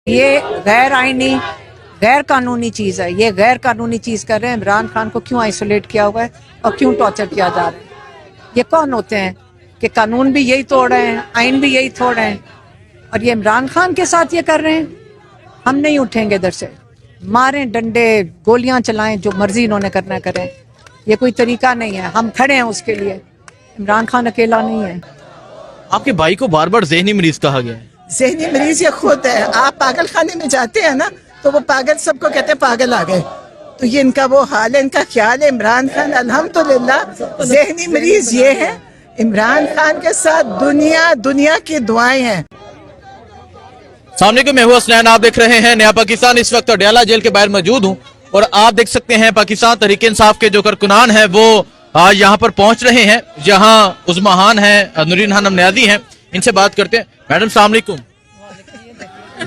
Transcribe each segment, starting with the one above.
ये गैर आईनी गैर कानूनी चीज़ है। ये गैर कानूनी चीज़ कर रहे हैं। इमरान खान को क्यों आइसोलेट किया हुआ है और क्यों टॉर्चर किया जा रहा है? ये कौन होते हैं कि कानून भी यही तोड़ रहे हैं, आइन भी यही तोड़ रहे हैं, और ये इमरान खान के साथ ये कर रहे हैं? हम नहीं उठेंगे इधर से। मारें डंडे, गोलियां चलाएं, जो मर्जी इन्होंने करना करें। ये कोई तरीका नहीं है। हम खड़े हैं उसके लिए। इमरान खान अकेला नहीं है। आपके भाई को बार बार ज़हनी मरीज कहा गया है। ज़हनी मरीज ये खुद है। आप पागल खाने में जाते हैं ना, तो वो पागल सबको कहते हैं पागल आ गए। तो ये इनका वो हाल है, इनका ख्याल है। इमरान खान अल्हम्दुलिल्लाह ज़हनी मरीज ये है। इमरान खान के साथ दुनिया की दुआएं हैं। सामने को मैं हूं हसनैन, आप देख रहे हैं नया पाकिस्तान। इस वक्त अडयाला जेल के बाहर मौजूद हूं और आप देख सकते हैं पाकिस्तान तहरीक इंसाफ के जो कारकुनान हैं वो यहाँ पर पहुंच रहे हैं, जहाँ उस्मान है, नूरीन खानम नियाज़ी हैं। इनसे बात करते हैं। मैडम सलाम अलैकुम,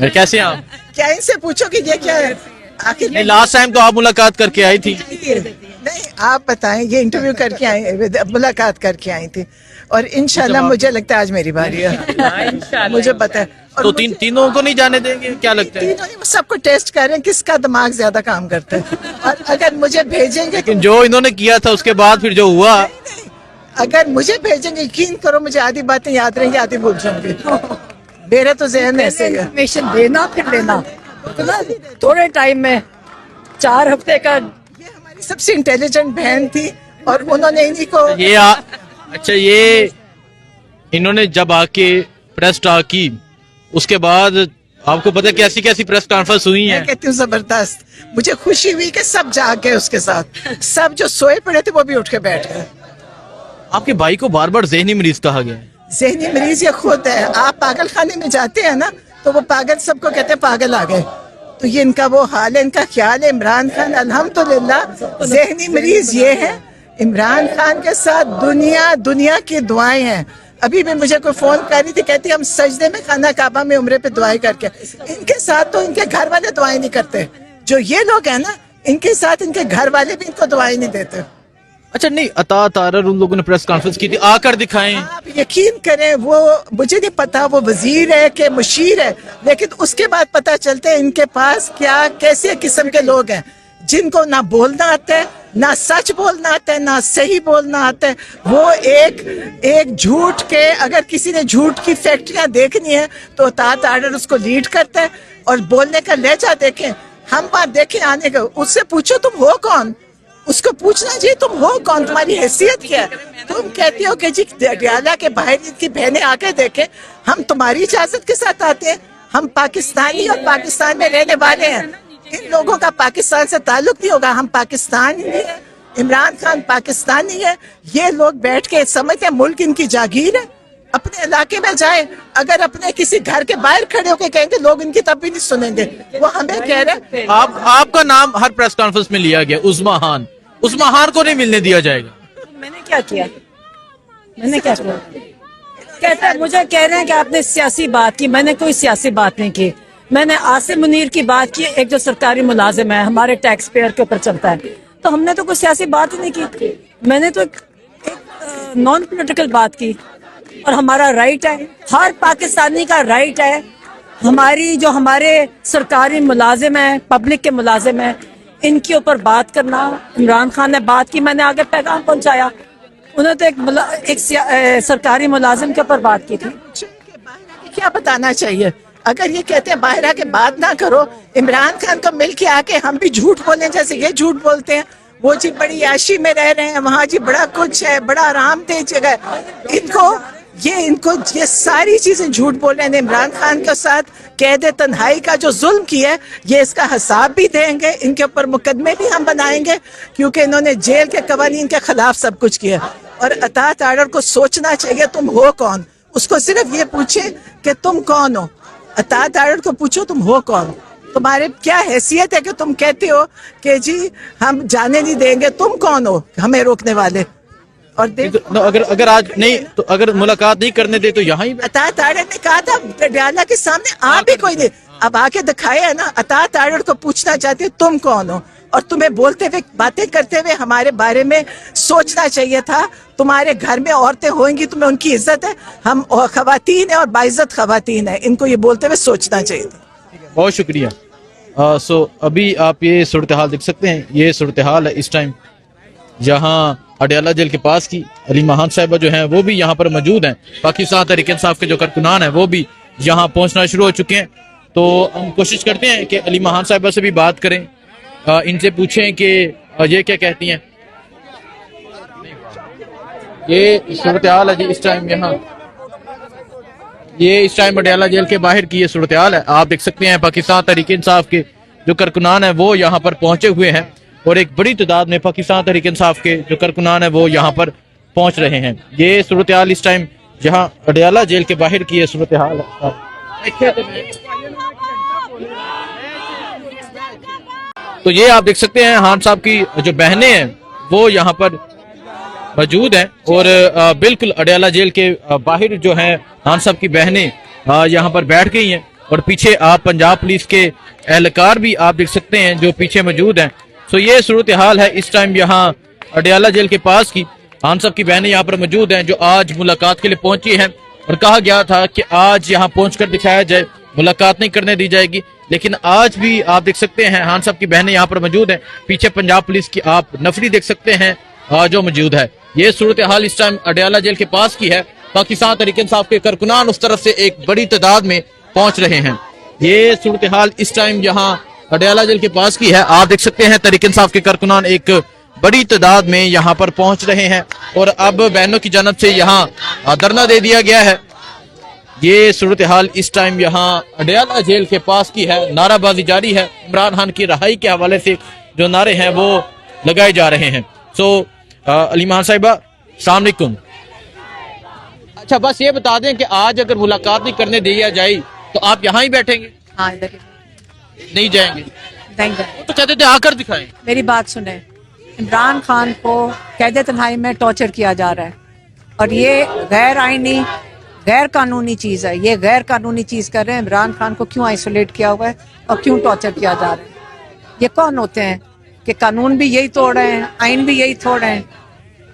कैसे हैं आप? क्या इनसे पूछो कि ये क्या है आखिर? नहीं, लास्ट टाइम तो आप मुलाकात करके आई थी। नहीं, आप बताएं। ये इंटरव्यू करके आई, मुलाकात करके आई थी, और इंशाल्लाह मुझे लगता है आज मेरी बारी है। मुझे पता है। तो तीनों को नहीं जाने देंगे, क्या लगता है? तीनों ही सबको टेस्ट कर रहे हैं किसका दिमाग ज्यादा काम करता है। और अगर मुझे भेजेंगे, लेकिन जो इन्होंने किया था उसके बाद फिर जो हुआ, अगर मुझे भेजेंगे, यकीन करो मुझे आधी बातें याद रहेंगी, आधी भूल जाऊंगी। मेरा तो जहन ऐसे है। इन्फॉर्मेशन देना फिर लेना, थोड़े टाइम में 4 हफ्ते का। ये हमारी सबसे इंटेलिजेंट बहन थी, और उन्होंने इन्हीं को अच्छा, ये इन्होंने जब आके प्रेस स्टार की, उसके बाद आपको पता है कैसी कैसी प्रेस कॉन्फ्रेंस हुई है? कहती हूँ जबरदस्त। मुझे खुशी हुई कि सब जाग गए उसके साथ। सब जो सोए पड़े थे वो भी उठ के बैठ गए। आपके भाई को बार बार ज़हनी मरीज कहा गया है। ज़हनी मरीज ये खुद है। आप पागल खाने में जाते हैं ना, तो वो पागल सबको कहते हैं पागल आ गए। तो ये इनका वो हाल है, इनका ख्याल है। इमरान खान अल्हम्दुलिल्लाह ज़हनी मरीज ये है। इमरान खान के साथ दुनिया की दुआएं हैं। अभी भी मुझे कोई फोन कर रही थी, कहती हम सजदे में खाना काबा में उम्रे पे दुआएं करके। इनके साथ तो इनके घर वाले दुआएं नहीं करते। जो ये लोग हैं ना, इनके साथ इनके घर वाले भी इनको दुआएं नहीं देते। अच्छा, नहीं, अता तारर उन लोगों ने प्रेस कॉन्फ्रेंस की थी, आकर दिखाएं। आप यकीन करें, वो मुझे नहीं पता वो वजीर है कि मुशीर है, लेकिन उसके बाद पता चलता है इनके पास क्या कैसे किस्म के लोग हैं, जिनको ना बोलना आता है, ना सच बोलना आता है, ना सही बोलना आता है। वो एक झूठ के, अगर किसी ने झूठ की फैक्ट्रियां देखनी है तो तात आर्डर उसको लीड करता है। और बोलने का लहजा देखें, हम बात देखें आने का। उससे पूछो तुम हो कौन, उसको पूछना चाहिए तुम हो कौन, तुम्हारी हैसियत क्या है। तुम कहती हो कि जी अडयाला के बाहर की बहनें आके देखें। हम तुम्हारी इजाजत के साथ आते हैं। हम पाकिस्तानी और पाकिस्तान में रहने वाले हैं। इन लोगों का पाकिस्तान से ताल्लुक नहीं होगा। हम पाकिस्तानी है, इमरान खान पाकिस्तानी है। ये लोग बैठ के समझते हैं मुल्क इनकी जागीर है। अपने इलाके में जाए, अगर अपने किसी घर के बाहर खड़े होकर कहेंगे, लोग इनकी तब भी नहीं सुनेंगे। वो हमें कह रहे हैं। आपका नाम हर प्रेस कॉन्फ्रेंस में लिया गया, उस्मान को नहीं मिलने दिया जाएगा। मैंने क्या किया? मैंने क्या किया? कहते हैं, मुझे कह रहे हैं कि आपने सियासी बात की। मैंने कोई सियासी बात नहीं की। मैंने आसिम मुनीर की बात की, एक जो सरकारी मुलाजिम है, हमारे टैक्स पेयर के ऊपर चलता है। तो हमने तो कोई सियासी बात ही नहीं की। मैंने तो एक नॉन पॉलिटिकल बात की, और हमारा राइट है, हर पाकिस्तानी का राइट है। हमारे सरकारी मुलाजिम है, पब्लिक के मुलाजिम है, इनके ऊपर बात करना। इमरान खान ने बात की, मैंने आगे पैगाम पहुंचाया। उन्होंने तो एक सरकारी मुलाजिम के ऊपर बात की थी। क्या बताना चाहिए? अगर ये कहते हैं बाहर आके बात ना करो, इमरान खान को मिल के आके हम भी झूठ बोलें जैसे ये झूठ बोलते हैं। वो जी बड़ी याशी में रह रहे हैं, वहाँ जी बड़ा कुछ है, बड़ा आरामदेह जगह। इनको ये सारी चीजें झूठ बोल रहे हैं। इमरान खान के साथ कैद तन्हाई का जो जुल्म किया है, ये इसका हिसाब भी देंगे। इनके ऊपर मुकदमे भी हम बनाएंगे, क्योंकि इन्होंने जेल के कवानीन के खिलाफ सब कुछ किया। और अतात आर्डर को सोचना चाहिए तुम हो कौन। उसको सिर्फ ये पूछे कि तुम कौन हो। अतात आर्डर को पूछो तुम हो कौन, तुम्हारे क्या हैसियत है कि तुम कहते हो कि जी हम जाने नहीं देंगे। तुम कौन हो हमें रोकने वाले? और अगर आज नहीं, तो अगर मुलाकात नहीं करने दे तो यहाँ ही अतात आर्डर ने कहा था अडयाला के सामने आप ही कोई नहीं, अब आके दिखाया है ना। अतात आर्डर को पूछना चाहते हो तुम कौन हो, और तुम्हें बोलते हुए, बातें करते हुए हमारे बारे में सोचना चाहिए था। तुम्हारे घर में औरतें होंगी, तुम्हें उनकी इज्जत है। हम खवातीन है और बाइज्जत खवातीन है, इनको ये बोलते हुए सोचना चाहिए था। بہت شکریہ. سو ابھی آپ یہ صورتحال دیکھ سکتے ہیں, یہ صورتحال ہے اس ٹائم جہاں اڈیالہ جیل کے پاس کی. علیمہ خان صاحبہ جو ہیں وہ بھی یہاں پر موجود ہیں. پاکستان تحریک انصاف کے جو کارکنان ہیں وہ بھی یہاں پہنچنا شروع ہو چکے ہیں. تو ہم کوشش کرتے ہیں کہ علیمہ خان صاحبہ سے بھی بات کریں, ان سے پوچھیں کہ یہ کیا کہتی ہیں. یہ صورتحال ہے جی اس ٹائم یہاں, یہ اس ٹائم اڈیالہ جیل کے باہر کی یہ صورتحال ہے. آپ دیکھ سکتے ہیں پاکستان تحریک انصاف کے جو کارکنان ہیں وہ یہاں پر پہنچے ہوئے ہیں اور ایک بڑی تعداد میں پاکستان تحریک انصاف کے جو کارکنان ہیں وہ یہاں پر پہنچ رہے ہیں. یہ صورتحال اس ٹائم جہاں اڈیالہ جیل کے باہر کی یہ صورتحال ہے. تو یہ آپ دیکھ سکتے ہیں خان صاحب کی جو بہنیں ہیں وہ یہاں پر موجود ہیں اور بالکل اڈیالہ جیل کے باہر جو ہیں خان صاحب کی بہنیں یہاں پر بیٹھ گئی ہیں اور پیچھے آپ پنجاب پولیس کے اہلکار بھی آپ دیکھ سکتے ہیں جو پیچھے موجود ہیں. سو یہ صورتحال ہے اس ٹائم یہاں اڈیالہ جیل کے پاس کی. خان صاحب کی بہنیں یہاں پر موجود ہیں جو آج ملاقات کے لیے پہنچی ہیں اور کہا گیا تھا کہ آج یہاں پہنچ کر دکھایا جائے, ملاقات نہیں کرنے دی جائے گی. لیکن آج بھی آپ دیکھ سکتے ہیں خان صاحب کی بہنیں یہاں پر موجود ہیں. پیچھے پنجاب پولیس کی آپ نفری دیکھ سکتے ہیں جو موجود ہے. یہ صورتحال اس ٹائم اڈیالہ جیل کے پاس کی ہے. پاکستان تحریک انصاف کے کارکنان اس طرف سے ایک بڑی تعداد میں پہنچ رہے ہیں. یہ صورتحال اس ٹائم یہاں اڈیالہ جیل کے پاس کی ہے. آپ دیکھ سکتے ہیں تحریک انصاف کے کارکنان ایک بڑی تعداد میں یہاں پر پہنچ رہے ہیں اور اب بہنوں کی جانب سے یہاں دھرنا دے دیا گیا ہے. یہ صورتحال اس ٹائم یہاں اڈیالہ جیل کے پاس کی ہے. نعرہ بازی جاری ہے. عمران خان کی رہائی کے حوالے سے جو نعرے ہیں وہ لگائے جا رہے ہیں. سو علیمہ خان صاحبہ السلام علیکم. اچھا بس یہ بتا دیں کہ آج اگر ملاقات نہیں کرنے دیا جائے تو آپ یہاں ہی بیٹھیں گے؟ ہاں ادھر نہیں جائیں گے؟ نہیں جائیں. وہ تو کہتے تھے آ کر دکھائیں. میری بات سنیں, عمران خان کو قید تنہائی میں ٹارچر کیا جا رہا ہے اور یہ غیر آئینی غیر قانونی چیز ہے. یہ غیر قانونی چیز کر رہے ہیں. عمران خان کو کیوں آئسولیٹ کیا ہوا ہے اور کیوں ٹارچر کیا جا رہا ہے؟ یہ کون ہوتے ہیں کہ قانون بھی یہی توڑ رہے ہیں, آئین بھی یہی توڑ رہے ہیں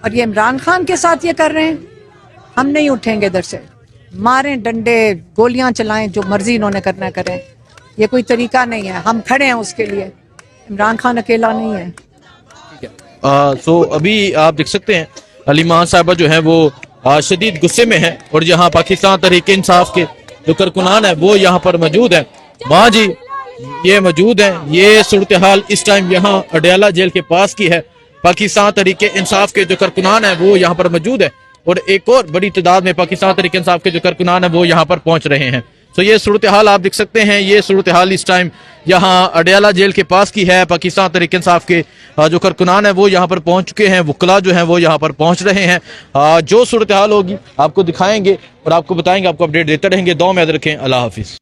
اور یہ عمران خان کے ساتھ یہ کر رہے ہیں؟ ہم نہیں اٹھیں گے ادھر سے. ماریں ڈنڈے, گولیاں چلائیں, جو مرضی انہوں نے کرنا کریں. یہ کوئی طریقہ نہیں ہے. ہم کھڑے ہیں اس کے لیے. عمران خان اکیلا نہیں ہے. سو ابھی آپ دیکھ سکتے ہیں علیمہ خان صاحبہ جو ہیں وہ شدید غصے میں ہیں اور یہاں پاکستان تحریک انصاف کے جو کارکنان ہیں وہ یہاں پر موجود ہیں. وہاں جی یہ موجود ہیں. یہ صورتحال اس ٹائم یہاں اڈیالہ جیل کے پاس کی ہے. پاکستان تحریک انصاف کے جو کارکنان ہیں وہ یہاں پر موجود ہیں اور ایک اور بڑی تعداد میں پاکستان تحریک انصاف کے جو کارکنان ہیں وہ یہاں پر پہنچ رہے ہیں. تو یہ صورتحال آپ دیکھ سکتے ہیں. یہ صورتحال اس ٹائم یہاں اڈیالہ جیل کے پاس کی ہے. پاکستان تحریک انصاف کے جو کارکنان ہیں وہ یہاں پر پہنچ چکے ہیں. وکلاء جو ہیں وہ یہاں پر پہنچ رہے ہیں. جو صورتحال ہوگی آپ کو دکھائیں گے اور آپ کو بتائیں گے, آپ کو اپڈیٹ دیتے رہیں گے. دعا میں یاد رکھیں. اللہ حافظ.